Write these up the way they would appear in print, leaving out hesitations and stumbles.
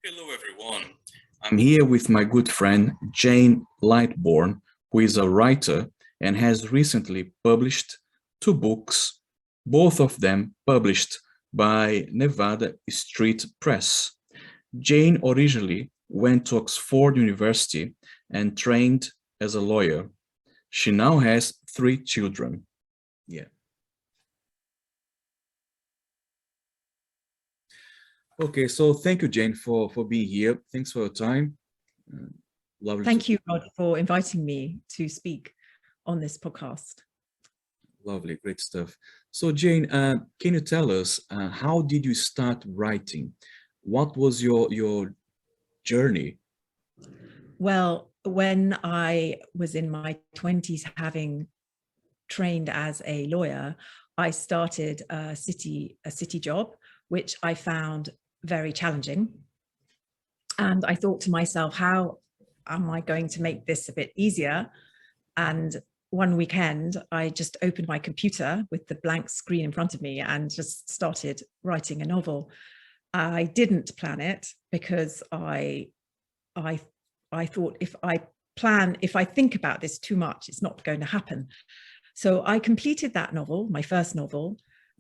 Hello, everyone. I'm here with my good friend Jane Lightbourne, who is a writer and has recently published two books, both of them published by Nevada Street Press. Jane originally went to Oxford University and trained as a lawyer. She now has 3 children. Yeah. Okay, so thank you, Jane, for being here. Thanks for your time. Lovely. Thank you, Rod, for inviting me to speak on this podcast. Lovely, great stuff. So, Jane, can you tell us how did you start writing? What was your journey? Well, when I was in my 20s, having trained as a lawyer, I started a city job, which I found very challenging. And I thought to myself, how am I going to make this a bit easier? And one weekend, I just opened my computer with the blank screen in front of me and just started writing a novel. I didn't plan it because I thought if I think about this too much, it's not going to happen. So I completed that novel, my first novel,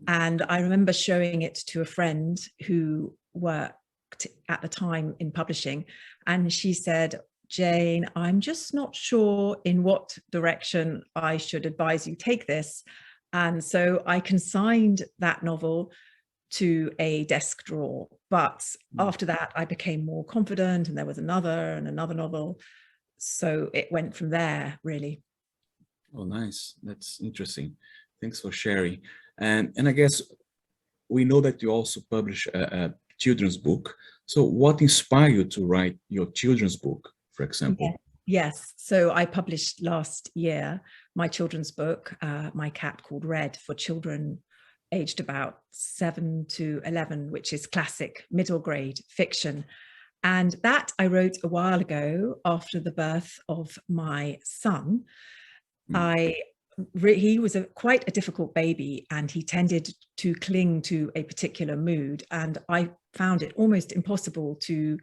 and I remember showing it to a friend who worked at the time in publishing, and she said, "Jane, I'm just not sure in what direction I should advise you take this." And so I consigned that novel to a desk drawer. But after that, I became more confident, and there was another and another novel. So it went from there, really. Oh, nice. That's interesting. Thanks for sharing. And I guess we know that you also publish a children's book. So what inspired you to write your children's book, for example? Yes. So I published last year my children's book, My Cat Called Red, for children aged about 7 to 11, which is classic middle grade fiction. And that I wrote a while ago after the birth of my son. He was quite a difficult baby, and he tended to cling to a particular mood. And I found it almost impossible to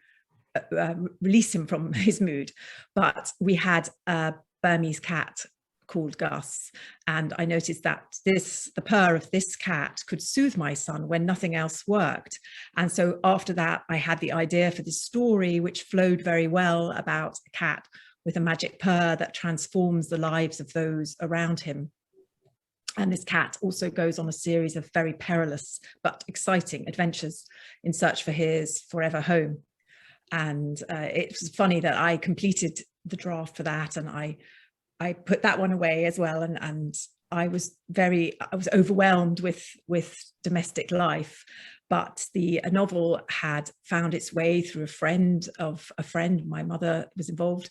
release him from his mood. But we had a Burmese cat called Gus, and I noticed that the purr of this cat could soothe my son when nothing else worked. And so after that, I had the idea for this story, which flowed very well, about a cat with a magic purr that transforms the lives of those around him. And this cat also goes on a series of very perilous but exciting adventures in search for his forever home. And it was funny that I completed the draft for that, and I put that one away as well. And I was overwhelmed with domestic life. But the novel had found its way through a friend, my mother was involved,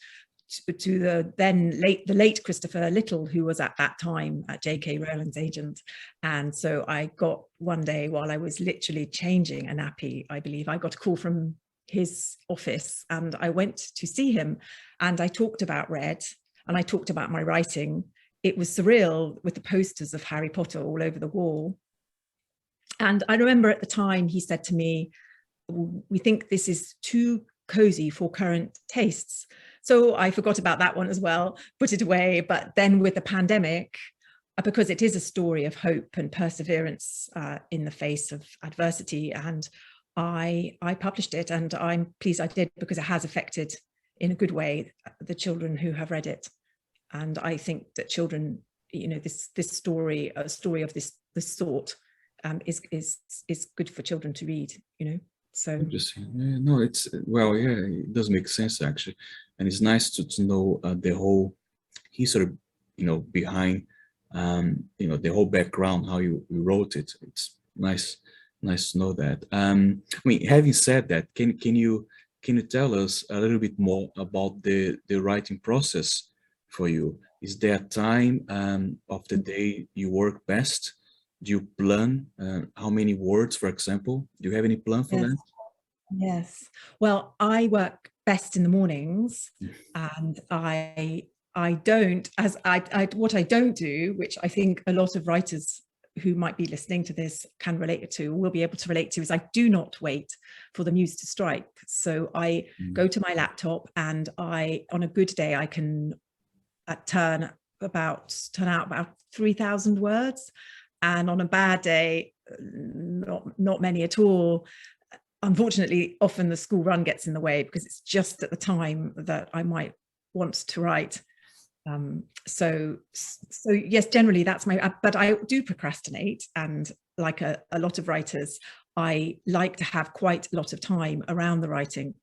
to the late Christopher Little, who was at that time at J.K. Rowling's agent. And so I got, one day while I was literally changing a nappy, I believe, I got a call from his office, and I went to see him, and I talked about Red, and I talked about my writing. It was surreal, with the posters of Harry Potter all over the wall. And I remember at the time he said to me, "We think this is too cozy for current tastes." So I forgot about that one as well, put it away. But then with the pandemic, because it is a story of hope and perseverance in the face of adversity, and I published it, and I'm pleased I did, because it has affected in a good way the children who have read it. And I think that children, this story, a story of this sort, is good for children to read, So interesting. No, it does make sense actually, and it's nice to know the whole history, behind, the whole background, how you wrote it. It's nice to know that. Having said that, can you tell us a little bit more about the writing process for you? Is there a time of the day you work best? Do you plan how many words, for example? Do you have any plan for that? Yes. Well, I work best in the mornings, and what I don't do, which I think a lot of writers who might be listening to this can relate to, will be able to relate to, is I do not wait for the muse to strike. So I go to my laptop, and on a good day, I can turn out about 3,000 words. And on a bad day, not many at all. Unfortunately, often the school run gets in the way because it's just at the time that I might want to write. So yes, generally that's but I do procrastinate, and like a lot of writers, I like to have quite a lot of time around the writing.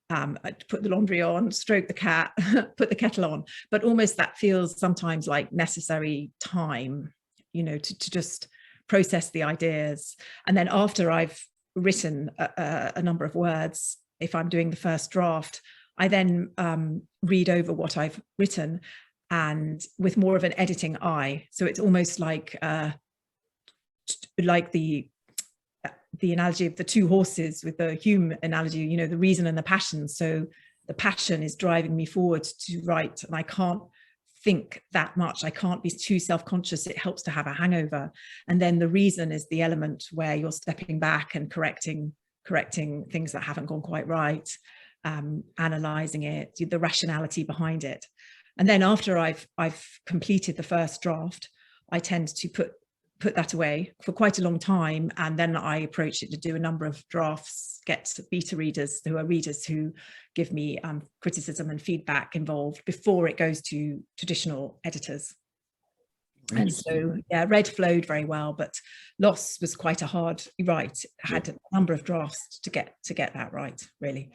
Put the laundry on, stroke the cat, put the kettle on, but almost that feels sometimes like necessary time, to just process the ideas. And then after I've written a number of words, if I'm doing the first draft, I then read over what I've written, and with more of an editing eye. So it's almost like the analogy of the two horses with the Hume analogy, the reason and the passion. So the passion is driving me forward to write, and I can't think that much. I can't be too self-conscious. It helps to have a hangover. And then the reason is the element where you're stepping back and correcting things that haven't gone quite right, analyzing it, the rationality behind it. And then after I've completed the first draft, I tend to put that away for quite a long time, and then I approach it to do a number of drafts, get beta readers who are readers who give me criticism and feedback involved before it goes to traditional editors. And so yeah, Red flowed very well, but Loss was quite a hard write. Had a number of drafts to get that right, really.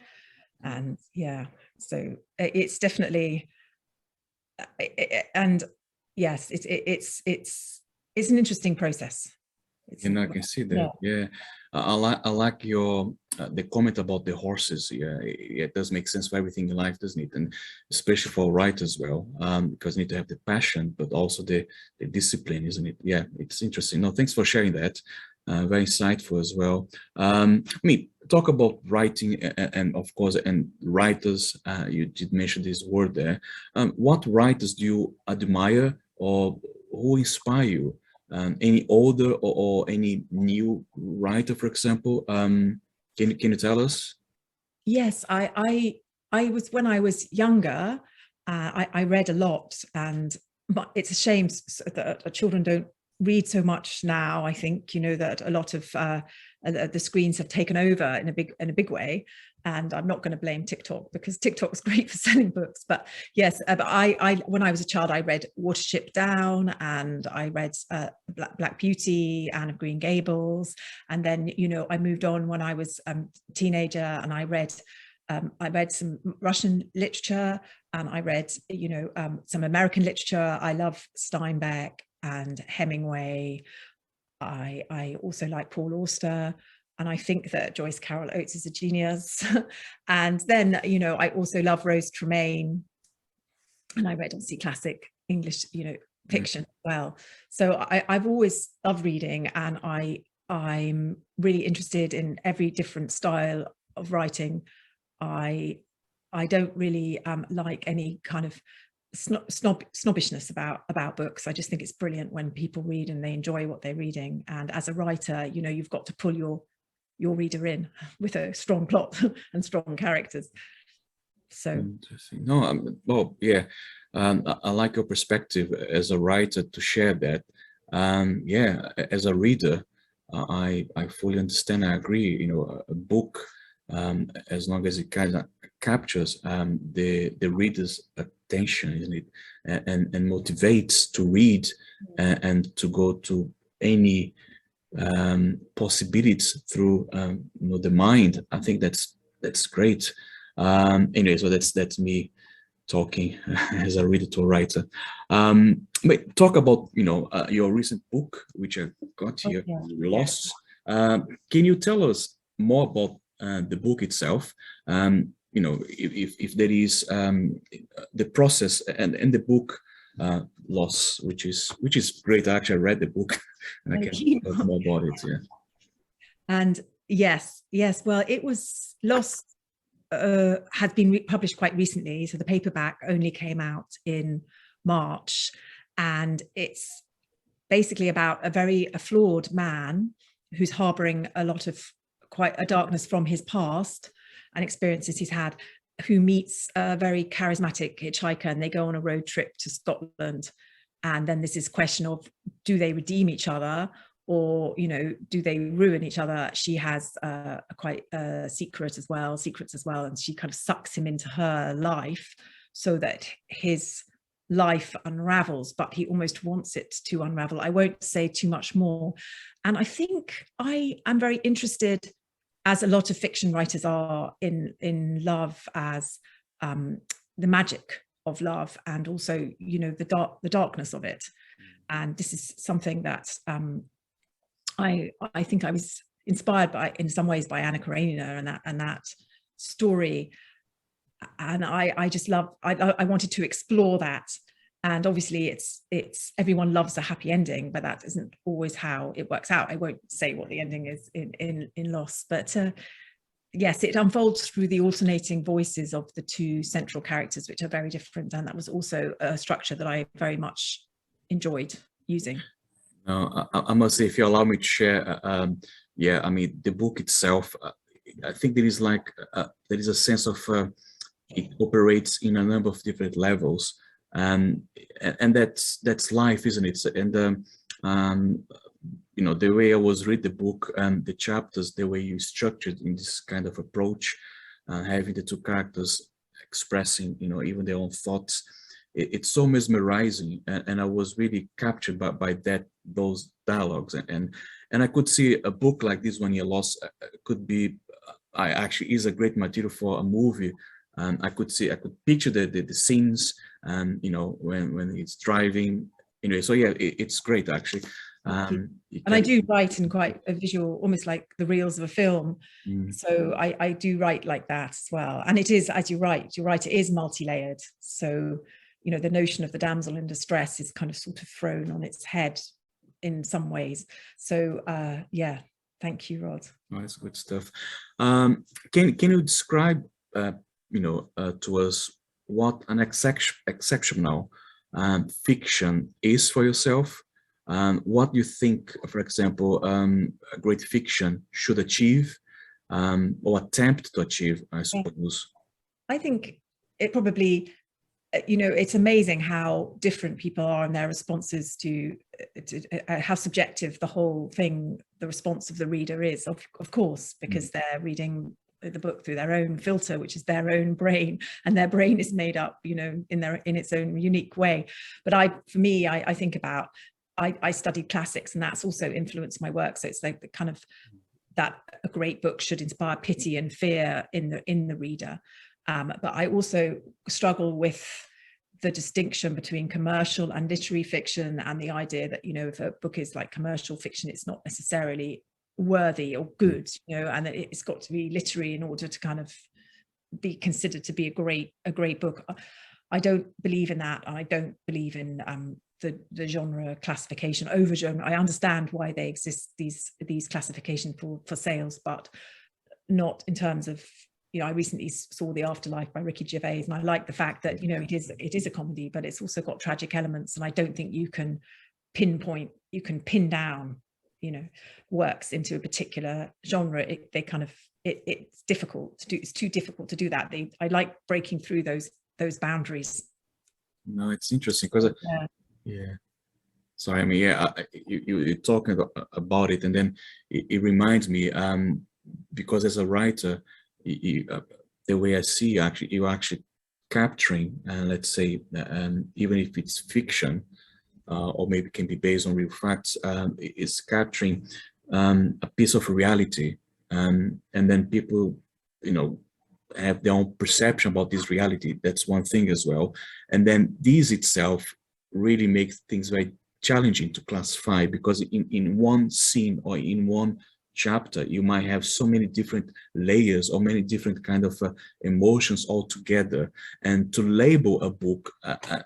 And yeah, so it's definitely, and yes, it's an interesting process. And I can see that. Yeah, I like your the comment about the horses. Yeah, it does make sense for everything in life, doesn't it? And especially for writers as well, because you need to have the passion, but also the discipline, isn't it? Yeah, it's interesting. No, thanks for sharing that. Very insightful as well. I mean, talk about writing and of course, and writers. You did mention this word there. What writers do you admire, or who inspire you? Any older or any new writer, for example? Can you tell us? Yes, I was, when I was younger, I read a lot, but it's a shame that children don't read so much now. I think that a lot of the screens have taken over in a big way. And I'm not going to blame TikTok, because TikTok was great for selling books. But yes, but I when I was a child, I read Watership Down, and I read Black Beauty, Anne of Green Gables. And then, I moved on when I was a teenager, and I read some Russian literature, and I read, some American literature. I love Steinbeck and Hemingway. I also like Paul Auster. And I think that Joyce Carol Oates is a genius. And then, I also love Rose Tremaine. And I read obviously classic English, fiction as well. So I've always loved reading, and I'm really interested in every different style of writing. I don't really like any kind of snobbishness about books. I just think it's brilliant when people read and they enjoy what they're reading. And as a writer, you've got to pull your reader in with a strong plot and strong characters. So no, well, yeah, I like your perspective as a writer to share that. Yeah, as a reader, I fully understand. I agree. A book, as long as it kind of captures the reader's attention, isn't it, and motivates to read and to go to any possibilities through the mind. I think that's great. Anyway, so that's me talking as a reader to a writer. But talk about your recent book, which I got here, Lost. Can you tell us more about the book itself? If there is the process and the book Lost, which is great. I actually read the book and I can talk more about it. Yeah. And yes, well, it was Lost had been published quite recently, so the paperback only came out in March, and it's basically about a flawed man who's harboring a lot of quite a darkness from his past and experiences he's had, who meets a very charismatic hitchhiker, and they go on a road trip to Scotland. And then there's this question of, do they redeem each other, or, you know, do they ruin each other? She has quite secrets as well, and she kind of sucks him into her life so that his life unravels, but he almost wants it to unravel. I won't say too much more. And I think I am very interested, as a lot of fiction writers are, in love as the magic of love, and also, you know, the darkness of it. And this is something that I think I was inspired by, in some ways, by Anna Karenina and that story. And I just love, I wanted to explore that. And obviously it's everyone loves a happy ending, but that isn't always how it works out. I won't say what the ending is in Lost, but yes, it unfolds through the alternating voices of the two central characters, which are very different. And that was also a structure that I very much enjoyed using. I must say, if you allow me to share, yeah, I mean, the book itself, I think there is a sense of it operates in a number of different levels, and that's life, isn't it? And you know, the way I was read the book and the chapters, the way you structured in this kind of approach, having the two characters expressing, you know, even their own thoughts, it's so mesmerizing, and I was really captured by those dialogues, and I could see a book like this, When You're Lost, could be, actually is a great material for a movie. I could picture the scenes, you know, when it's driving. Anyway, so yeah, it's great actually. And I do write in quite a visual, almost like the reels of a film. So I do write like that as well. And it is, as you're right, it is multi-layered. So, you know, the notion of the damsel in distress is kind of sort of thrown on its head in some ways. So yeah, thank you, Rod. Oh, that's good stuff. Can you describe, you know, to us what an exceptional fiction is for yourself? What you think, for example, a great fiction should achieve, or attempt to achieve, I suppose? I think it probably, you know, it's amazing how different people are in their responses to how subjective the whole thing, the response of the reader is, of course, because they're reading the book through their own filter, which is their own brain, and their brain is made up, you know, in its own unique way. But for me, I think about, I studied classics, and that's also influenced my work. So it's like the kind of that a great book should inspire pity and fear in the reader. But I also struggle with the distinction between commercial and literary fiction, and the idea that, you know, if a book is like commercial fiction, it's not necessarily worthy or good, you know, and that it's got to be literary in order to kind of be considered to be a great book. I don't believe in that. I don't believe in the genre classification, over genre. I understand why they exist, these classifications for sales, but not in terms of, you know, I recently saw The Afterlife by Ricky Gervais, and I like the fact that, you know, it is a comedy, but it's also got tragic elements, and I don't think you can pin down, you know, works into a particular genre. It's difficult to do. It's too difficult to do that. I like breaking through those boundaries. No, it's interesting because yeah. Sorry, I mean, yeah, you're talking about it, and then it reminds me, because as a writer, the way I see you're actually capturing, let's say, even if it's fiction, or maybe can be based on real facts, it's capturing a piece of reality, and then people, you know, have their own perception about this reality. That's one thing as well. And then this itself really makes things very challenging to classify, because in one scene or in one chapter, you might have so many different layers or many different kind of emotions all together. And to label a book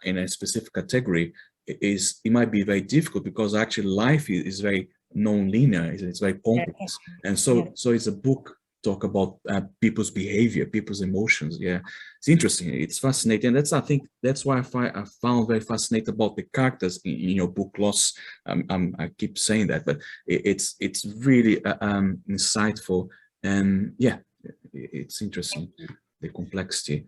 in a specific category it might be very difficult, because actually life is very non-linear, it's very complex. And so it's a book talk about people's behavior, people's emotions. Yeah, it's interesting. It's fascinating. I think that's why I found very fascinating about the characters in your book, Loss. I keep saying that, but it's really insightful, and yeah, it's interesting, the complexity.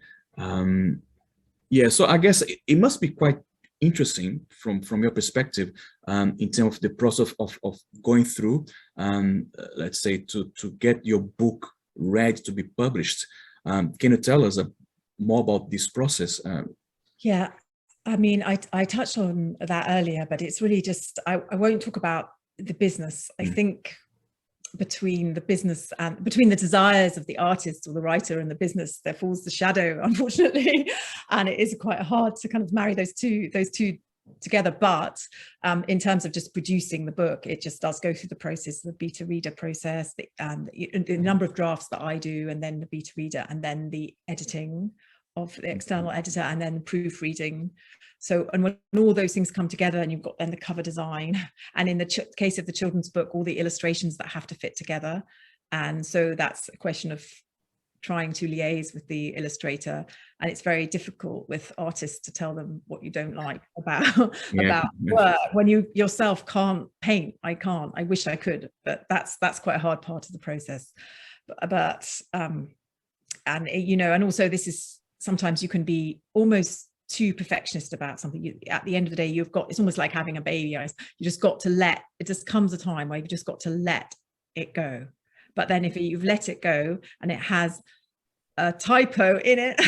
Yeah, so I guess it must be quite interesting from your perspective, in terms of the process of going through, let's say, to get your book ready to be published. Can you tell us more about this process? Yeah, I mean, I touched on that earlier, but it's really just, I won't talk about the business. I think between the business and between the desires of the artist or the writer and the business, there falls the shadow, unfortunately. And it is quite hard to kind of marry those two together. But in terms of just producing the book, it just does go through the process, the beta reader process, and the number of drafts that I do, and then the beta reader, and then the editing of the external editor, and then proofreading. So, and when all those things come together, and you've got then the cover design, and in the case of the children's book, all the illustrations that have to fit together. And so that's a question of trying to liaise with the illustrator, and it's very difficult with artists to tell them what you don't like about work when you yourself can't paint. I can't. I wish I could, but that's quite a hard part of the process. But and you know, and also this is, sometimes you can be almost too perfectionist about something. At the end of the day, it's almost like having a baby. You just got to it just comes a time where you've just got to let it go. But then if you've let it go and it has a typo in it,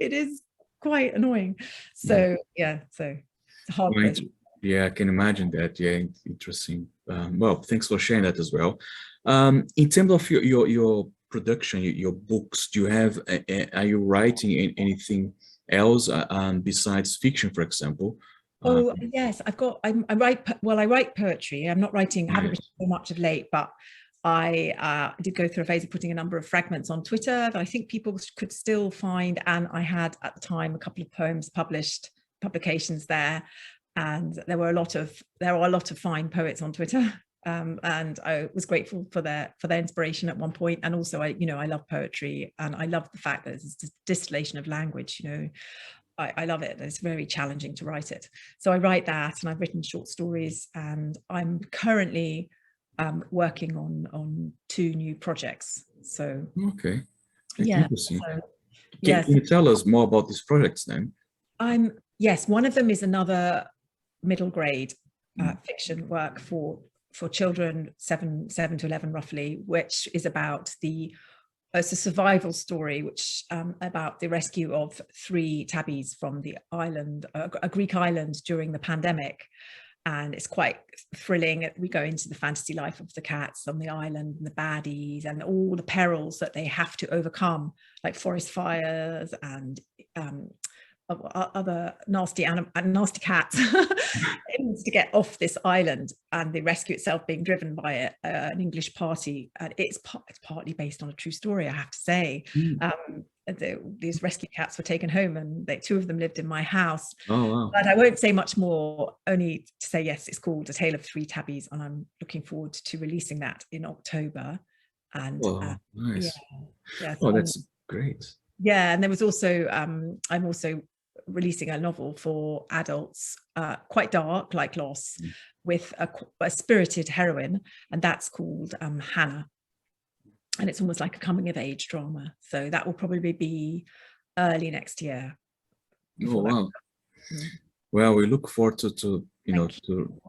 it is quite annoying. So yeah, so it's a hard process. Yeah, I can imagine that. Yeah, interesting. Well, thanks for sharing that as well. In terms of your production, your books, do you have, are you writing anything else besides fiction, for example? Oh yes, I write poetry. I'm not writing, I haven't written so much of late, but I did go through a phase of putting a number of fragments on Twitter that I think people could still find, and I had at the time a couple of poems publications there, and there are a lot of fine poets on Twitter. And I was grateful for their inspiration at one point. And also, I love poetry, and I love the fact that it's a distillation of language. I love it. It's very challenging to write it. So I write that, and I've written short stories, and I'm currently working on 2 new projects. So okay, yeah. Interesting. So, can you tell us more about these projects then? Yes, one of them is another middle grade fiction work for children 7 to 11 roughly, which is about it's a survival story, which about the rescue of 3 tabbies from the island, a Greek island, during the pandemic. And it's quite thrilling. We go into the fantasy life of the cats on the island, and the baddies, and all the perils that they have to overcome, like forest fires and other nasty cats to get off this island, and the rescue itself being driven by an English party. And it's partly based on a true story, I have to say. These rescue cats were taken home, and 2 of them lived in my house. Oh, wow. But I won't say much more, only to say, yes, it's called A Tale of 3 Tabbies, and I'm looking forward to releasing that in October. And nice. Yeah, oh, that's great. Yeah, and there was also I'm also releasing a novel for adults, quite dark, like Loss, with a spirited heroine, and that's called Hannah. And it's almost like a coming of age drama. So that will probably be early next year. Oh, wow. Well, we look forward to to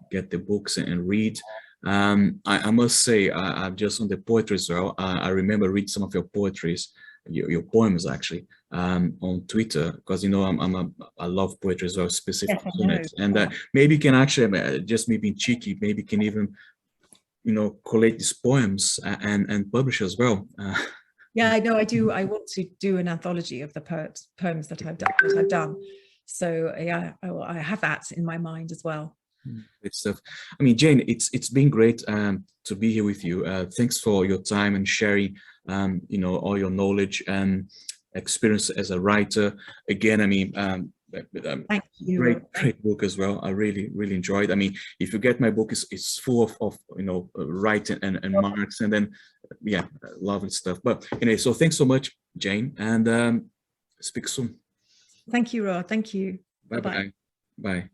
get the books and read. I must say, I'm just on the poetry as well. I remember reading some of your poetries, your poems actually, on Twitter, because I love poetry as well, specifically. Yes, and maybe you can actually, just me being cheeky, maybe can even collate these poems and publish as well. Yeah, I know. I want to do an anthology of the poems that I've done. So yeah, I have that in my mind as well. Good stuff. I mean, Jane, it's been great to be here with you. Thanks for your time and sharing, all your knowledge and experience as a writer. Again, I mean, But, Thank you. great book as well. I really enjoyed. I mean, if you get my book, it's full of writing and marks, and then yeah, lovely stuff. But anyway, so thanks so much, Jane, and speak soon. Thank you, Rod. Thank you. Bye.